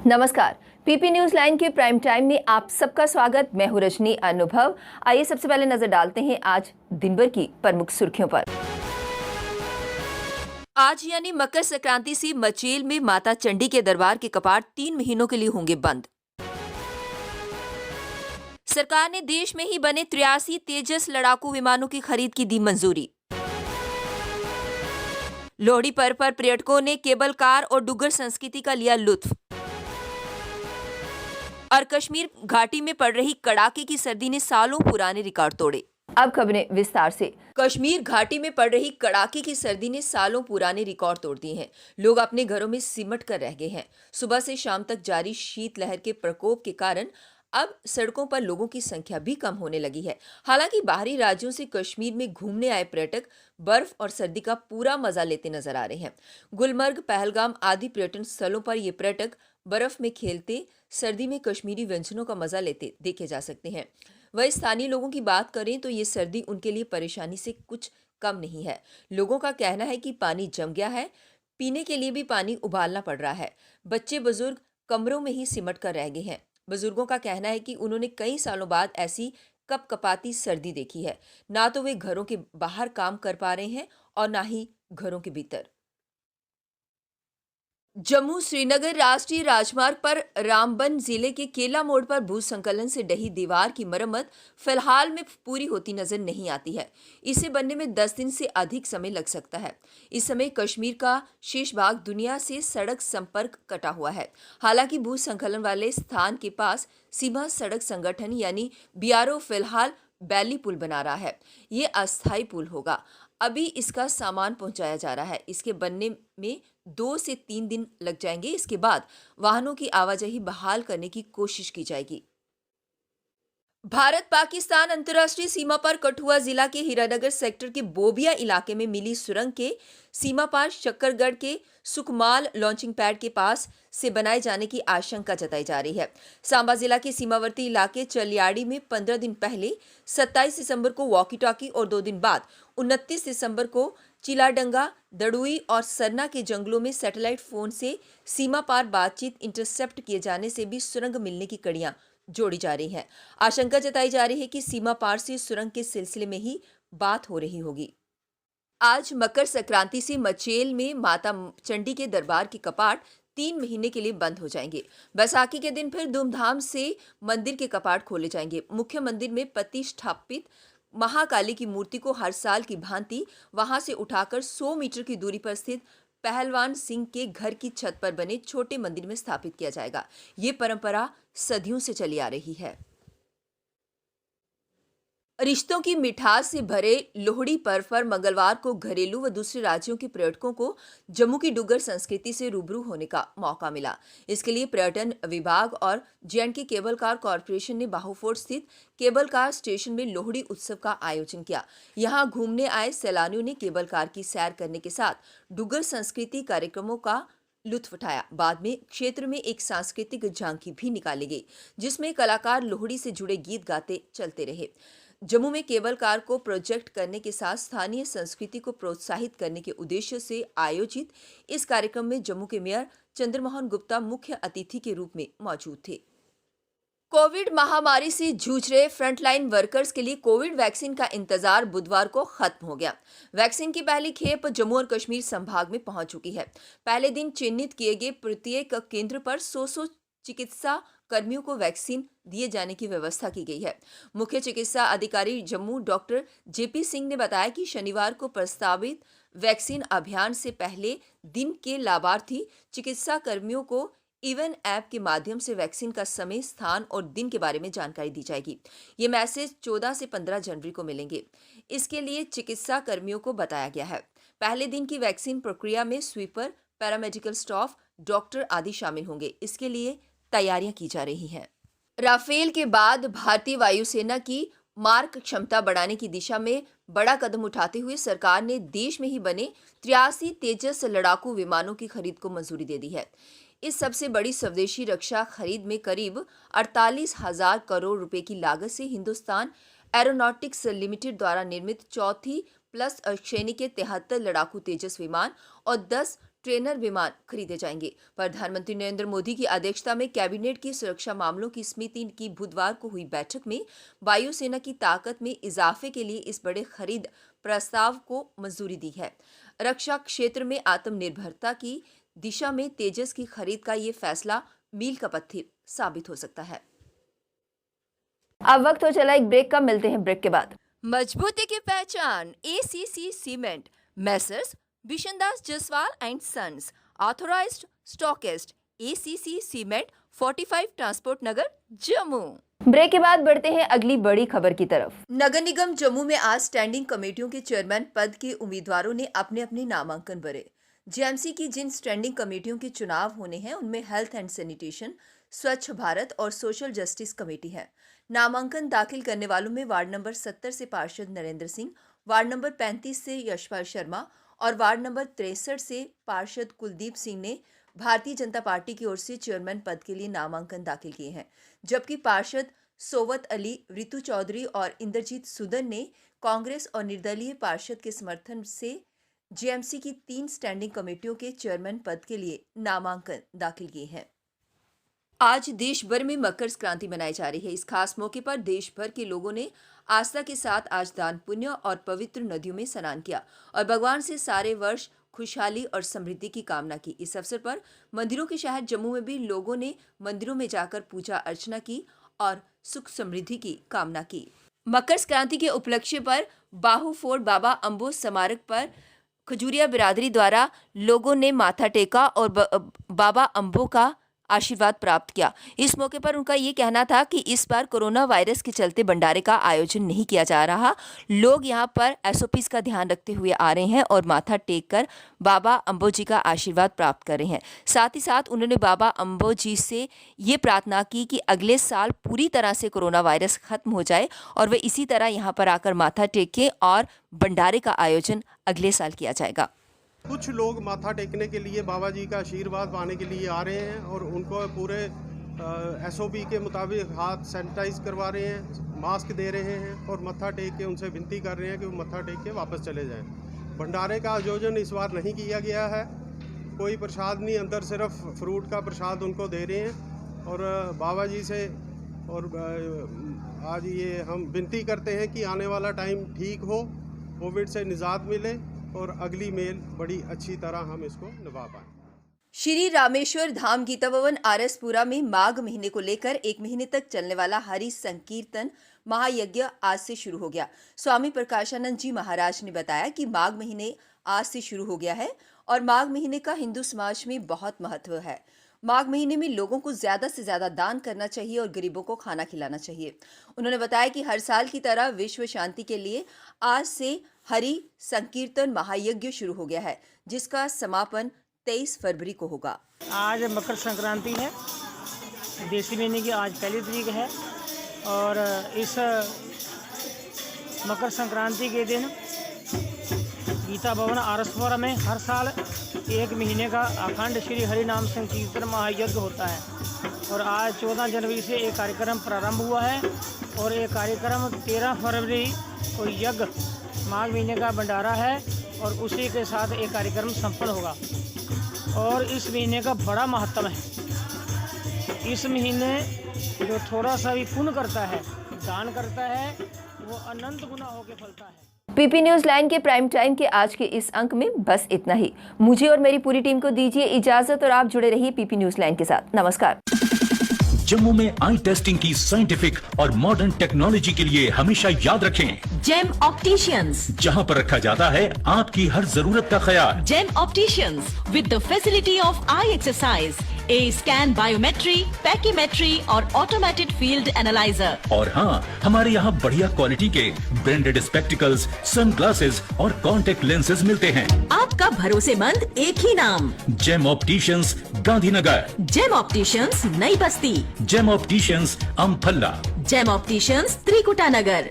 नमस्कार। PP news line के prime time में आप सबका स्वागत। मैं हूं रजनी अनुभव। आइए सबसे पहले नजर डालते हैं आज दिन भर की प्रमुख सुर्खियों पर। आज यानी मकर संक्रांति से मचेल में माता चंडी के दरबार के कपाट 3 महीनों के लिए होंगे बंद। सरकार ने देश में ही बने 83 तेजस लड़ाकू विमानों की खरीद की दी मंजूरी। लोहड़ी पर्व पर पर्यटकों ने केबल कार और डुग्गर संस्कृति का लिया लुत्फ। और कश्मीर घाटी में पड़ रही कड़ाके की सर्दी ने सालों पुराने रिकॉर्ड तोड़े। अब खबरें विस्तार से। कश्मीर घाटी में पड़ रही कड़ाके की सर्दी ने सालों पुराने रिकॉर्ड तोड़ दिए हैं। लोग अपने घरों में सिमट कर रह गए हैं। सुबह से शाम तक जारी शीतलहर के प्रकोप के कारण अब सड़कों पर लोगों की संख्या भी कम होने लगी है। हालांकि बाहरी राज्यों से कश्मीर में घूमने आए पर्यटक बर्फ और सर्दी का पूरा मजा लेते नजर आ रहे हैं। गुलमर्ग, पहलगाम आदि पर्यटन स्थलों पर ये पर्यटक बर्फ में खेलते, सर्दी में कश्मीरी व्यंजनों का मजा लेते देखे जा सकते हैं। वही स्थानीय लोगों की बात करें तो ये सर्दी उनके लिए परेशानी से कुछ कम नहीं है। लोगों का कहना है कि पानी जम गया है, पीने के लिए भी पानी उबालना पड़ रहा है। बच्चे बुजुर्ग कमरों में ही सिमट कर रह गए हैं। बुजुर्गों का कहना है कि उन्होंने कई सालों बाद ऐसी कपकपाती सर्दी देखी है। ना तो वे घरों के बाहर काम कर पा रहे हैं और ना ही घरों के भीतर। जम्मू श्रीनगर राष्ट्रीय राजमार्ग पर रामबन जिले के केला मोड़ पर भूस्खलन से ढही दीवार की मरम्मत फिलहाल में पूरी होती नजर नहीं आती है। इसे बनने में 10 दिन से अधिक समय लग सकता है। इस समय कश्मीर का शेष भाग दुनिया से सड़क संपर्क कटा हुआ है। हालांकि भूस्खलन वाले स्थान के पास सीमा सड़क संगठन यानी बीआरओ फिलहाल बैली पुल बना रहा है। ये अस्थायी पुल होगा। अभी इसका सामान पहुंचाया जा रहा है। इसके बनने में 2 से 3 दिन लग जाएंगे। इसके बाद वाहनों की आवाजाही बहाल करने की कोशिश की जाएगी। भारत पाकिस्तान अंतर्राष्ट्रीय सीमा पर कठुआ जिला के हीरानगर सेक्टर के बोबिया इलाके में मिली सुरंग के सीमा पार शक्करगढ़ के सुकमाल लॉन्चिंग पैड के पास से बनाए जाने की आशंका जताई जा रही है। सांबा जिला के सीमावर्ती इलाके चलियाड़ी में 15 दिन पहले 27 दिसंबर को वॉकी टॉकी और 2 दिन बाद 29 दिसंबर को चिलाडंगा, दड़ुई और सरना के जंगलों में सैटेलाइट फोन से सीमा पार बातचीत इंटरसेप्ट किए जाने से भी सुरंग मिलने की कड़ियां जोड़ी जा रही है। आशंका जताई जा रही है कि सीमा पार से सुरंग के सिलसिले में ही बात हो रही होगी। आज मकर संक्रांति से मचेल में माता चंडी के दरबार के कपाट 3 महीने के लिए बंद हो जाएंगे। बैसाखी के दिन फिर धूमधाम से मंदिर के कपाट खोले जाएंगे। मुख्य मंदिर में प्रतिष्ठापित महाकाली की मूर्ति को हर साल की भांति वहां से उठाकर 100 मीटर की दूरी पर स्थित पहलवान सिंह के घर की छत पर बने छोटे मंदिर में स्थापित किया जाएगा। ये परंपरा सदियों से चली आ रही है। रिश्तों की मिठास से भरे लोहड़ी पर्व पर मंगलवार को घरेलू व दूसरे राज्यों के पर्यटकों को जम्मू की डुग्गर संस्कृति से रूबरू होने का मौका मिला। इसके लिए पर्यटन विभाग और जे&के केबल कार कॉरपोरेशन ने बाहुफोर्ट स्थित केबल कार स्टेशन में लोहड़ी उत्सव का आयोजन किया। यहां घूमने आए सैलानियों ने केबल कार की सैर करने के साथ डुग्गर संस्कृति कार्यक्रमों का लुत्फ उठाया। बाद में क्षेत्र में एक सांस्कृतिक झांकी भी निकाली गई, जिसमें कलाकार लोहड़ी से जुड़े गीत गाते चलते रहे। जम्मू में केबल कार को प्रोजेक्ट करने के साथ स्थानीय संस्कृति को प्रोत्साहित करने के उद्देश्य से आयोजित इस कार्यक्रम में जम्मू के मेयर चंद्रमोहन गुप्ता मुख्य अतिथि के रूप में मौजूद थे। कोविड महामारी से जूझ रहे फ्रंटलाइन वर्कर्स के लिए कोविड वैक्सीन का इंतजार बुधवार को खत्म हो गया। वैक्सीन की पहली खेप जम्मू और कश्मीर संभाग में पहुंच चुकी है। पहले दिन चिन्हित किए गए प्रत्येक केंद्र पर 100 चिकित्सा कर्मियों को वैक्सीन दिए जाने की व्यवस्था की गई है। मुख्य चिकित्सा अधिकारी जम्मू डॉक्टर जेपी सिंह ने बताया कि शनिवार को प्रस्तावित वैक्सीन अभियान से पहले दिन के लाभार्थी चिकित्सा कर्मियों को इवन ऐप के माध्यम से वैक्सीन का समय, स्थान और दिन के बारे में जानकारी दी जाएगी। ये मैसेज 14 से 15 जनवरी को मिलेंगे। इसके लिए चिकित्सा कर्मियों को बताया गया है। पहले दिन की वैक्सीन प्रक्रिया में स्वीपर, पैरामेडिकल स्टाफ, डॉक्टर आदि शामिल होंगे। इसके लिए तैयारियां की जा रही हैं। राफेल के बाद भारतीय वायुसेना की मारक क्षमता बढ़ाने की दिशा में बड़ा कदम उठाते हुए सरकार ने देश में ही बने 83 तेजस लड़ाकू विमानों की खरीद को मंजूरी दे दी है। इस सबसे बड़ी स्वदेशी रक्षा खरीद में करीब 48,000 करोड़ रुपए की लागत से हिंदुस्तान एरोनॉटिक्स लिमिटेड द्वारा निर्मित चौथी प्लस श्रेणी के 73 लड़ाकू तेजस विमान और 10 ट्रेनर विमान खरीदे जाएंगे। प्रधानमंत्री नरेंद्र मोदी की अध्यक्षता में कैबिनेट की सुरक्षा मामलों की समिति की बुधवार को हुई बैठक में वायुसेना की ताकत में इजाफे के लिए इस बड़े खरीद प्रस्ताव को मंजूरी दी है। रक्षा क्षेत्र में आत्मनिर्भरता की दिशा में तेजस की खरीद का ये फैसला मील का पत्थर साबित हो सकता है। अब वक्त हो चला एक ब्रेक का, मिलते हैं ब्रेक के बाद। मजबूती की पहचान ACC cement, messrs Bishandas Jaswal and sons, authorised stockist, ACC cement, 45 transport Nagar, Jammu. Break के बाद बढ़ते हैं अगली बड़ी खबर की तरफ। नगर निगम जम्मू में आज स्टैंडिंग कमेटियों के चेयरमैन पद के उम्मीदवारों ने अपने अपने नामांकन भरे। जेएमसी की जिन स्टैंडिंग कमेटियों के चुनाव होने हैं उनमें हेल्थ एंड सैनिटेशन, स्वच्छ भारत और सोशल जस्टिस कमेटी है। नामांकन दाखिल करने वालों में वार्ड नंबर 70 से पार्षद नरेंद्र सिंह, वार्ड नंबर 35 से यशपाल शर्मा और वार्ड नंबर 63 से पार्षद कुलदीप सिंह ने भारतीय जनता पार्टी की ओर से चेयरमैन पद के लिए नामांकन दाखिल किए हैं, जबकि पार्षद सोवत अली, रितु चौधरी और इंद्रजीत सुदन ने कांग्रेस और निर्दलीय पार्षद के समर्थन से जेएमसी की 3 स्टैंडिंग कमेटियों के चेयरमैन पद के लिए नामांकन दाखिल किए हैं। आज देश भर में मकर संक्रांति मनाई जा रही है। इस खास मौके पर देश भर के लोगों ने आस्था के साथ आज दान पुण्य और पवित्र नदियों में स्नान किया और भगवान से सारे वर्ष खुशहाली और समृद्धि की कामना की। इस अवसर पर मंदिरों के शहर जम्मू में भी लोगों ने मंदिरों में जाकर पूजा अर्चना की और सुख समृद्धि की कामना की। मकर संक्रांति के उपलक्ष्य पर बाहू फोर्ट बाबा अम्बो स्मारक पर खजूरिया बिरादरी द्वारा लोगों ने माथा टेका और बाबा अम्बो का आशीर्वाद प्राप्त किया। इस मौके पर उनका ये कहना था कि इस बार कोरोना वायरस के चलते भंडारे का आयोजन नहीं किया जा रहा। लोग यहां पर एसओपीज का ध्यान रखते हुए आ रहे हैं और माथा टेक कर बाबा अम्बो जी का आशीर्वाद प्राप्त कर रहे हैं। साथ ही साथ उन्होंने बाबा अम्बो जी से ये प्रार्थना की कि अगले साल पूरी तरह से कोरोना वायरस खत्म हो जाए और वे इसी तरह यहाँ पर आकर माथा टेकें और भंडारे का आयोजन अगले साल किया जाएगा। कुछ लोग माथा टेकने के लिए बाबा जी का आशीर्वाद पाने के लिए आ रहे हैं और उनको पूरे एसओपी के मुताबिक हाथ सैनिटाइज करवा रहे हैं, मास्क दे रहे हैं और मत्था टेक के उनसे विनती कर रहे हैं कि वो मत्था टेक के वापस चले जाएं। भंडारे का आयोजन इस बार नहीं किया गया है, कोई प्रसाद नहीं, अंदर सिर्फ फ्रूट का प्रसाद उनको दे रहे हैं और बाबा जी से और आज ये हम विनती करते हैं कि आने वाला टाइम ठीक हो, कोविड से निजात मिले और अगली मेल बड़ी अच्छी तरह हम इसको निभा पाएं। श्री रामेश्वर धाम गीता भवन आरएसपुरा में माघ महीने को लेकर 1 महीने तक चलने वाला हरि संकीर्तन महायज्ञ आज से शुरू हो गया। स्वामी प्रकाशानंद जी महाराज ने बताया कि माघ महीने आज से शुरू हो गया है और माघ महीने का हिंदू समाज में बहुत महत्व है। माघ महीने में लोगों को ज्यादा से ज्यादा दान करना चाहिए और गरीबों को खाना खिलाना चाहिए। उन्होंने बताया कि हर साल की तरह विश्व शांति के लिए आज से हरि संकीर्तन महायज्ञ शुरू हो गया है, जिसका समापन 23 फरवरी को होगा। आज मकर संक्रांति है, देसी महीने की आज पहली तारीख है और इस मकर संक्रांति के दिन गीता भवन आरएसपुरा में हर साल 1 महीने का अखंड श्री हरि नाम संकीर्तन महायज्ञ होता है और आज 14 जनवरी से एक कार्यक्रम प्रारंभ हुआ है और ये कार्यक्रम 13 फरवरी को यज्ञ माघ महीने का भंडारा है और उसी के साथ एक कार्यक्रम संपन्न होगा और इस महीने का बड़ा महत्व है। इस महीने जो थोड़ा सा भी पुण्य करता है, दान करता है, वो अनंत गुना होकर फलता है। पीपी न्यूज लाइन के प्राइम टाइम के आज के इस अंक में बस इतना ही। मुझे और मेरी पूरी टीम को दीजिए इजाजत और आप जुड़े रहिए पीपी न्यूज लाइन के साथ। नमस्कार। जम्मू में आई टेस्टिंग की साइंटिफिक और मॉडर्न टेक्नोलॉजी के लिए हमेशा याद रखें जेम ऑप्टिशियंस, जहां पर रखा जाता है आपकी हर जरूरत का ख्याल। Gem opticians with the facility of eye exercise, A scan, biometry, pachymetry और ऑटोमेटेड फील्ड एनालाइजर। और हाँ, हमारे यहाँ बढ़िया क्वालिटी के ब्रांडेड स्पेक्टिकल्स, सनग्लासेस और कॉन्टेक्ट लेंसेज मिलते हैं। आपका भरोसेमंद एक ही नाम, Gem opticians, Gandhinagar. Gem opticians, Nai Basti. Gem opticians, Amphala. Gem opticians, Trikuta नगर।